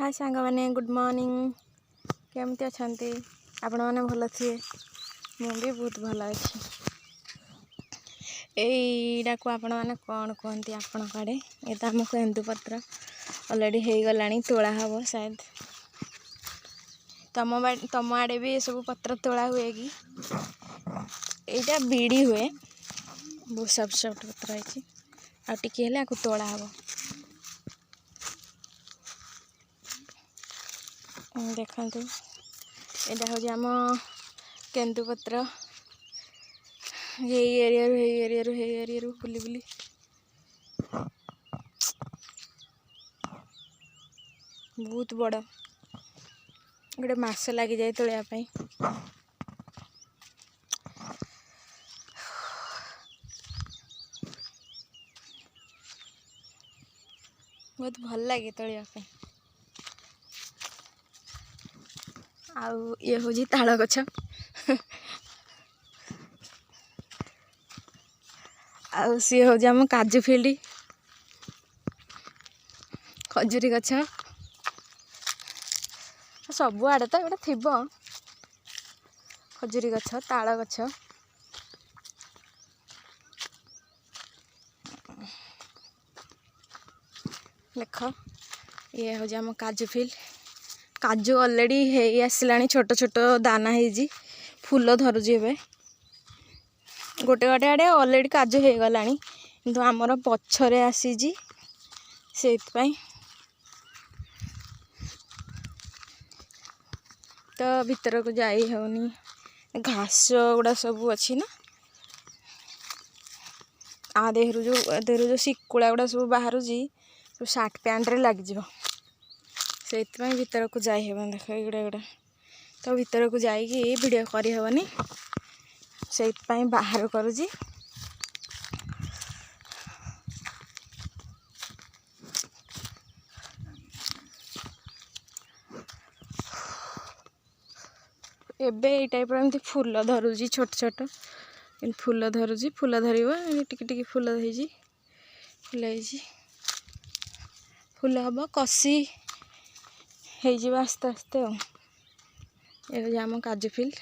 हाय सांग मैंने good morning केमती अच्छा आपण मैंने भल थे मु भी बहुत भल अच्छी यहीटा को आपण मैंने कौन कहते आपण कड़े ये तो आम केन्दुपत्र अलरेडी हो गला तोला हम शायद तम आड़े भी ये सब पत्र तोला हुए कि यहाँ बीड़ी हुए बहुत सफ्ट सफ्ट पत्र है आटे तोला हम देखु यहाँ हूँ आम केन्दुपत्र एरिया बुली बुली बहुत बड़ गोटे मस लग जाए तोड़ापी बहुत भल लगे तोड़ापी आउ ये हूँ ताल गछ आउ सी हूँ आम काजू फील्ड खजूरी गछ सब आड़े तो गोटे थी खजूरी गछ ताल गछ देख ये हूँ आम काजू फील्ड काजू ऑलरेडी है आसला छोट छोट दाना है फूल धरुची ए गोटे गोटे आड़े ऑलरेडी काजू हो गला किंतु आमर पछरे आसी से तो भीतर को जाई होनी घास गुड़ा सब अच्छी ना आ देहरु जो शिकुड़ा गुड़ा सब बाहर सब सार्ट पैंट रे लग जा से भीतर को जाई हेबन देख एगुड़ा गुड़ा तो भीतर को जाइए वीडियो करी हेबनी से बाहर करुँगी एबे ये टाइप एमती फूल धरुची छोट छोट फूल धरुची फूल धर टिकी फूल धरी फूल हम कसी हो आस्ते आस्ते ये आम काजू फील्ड।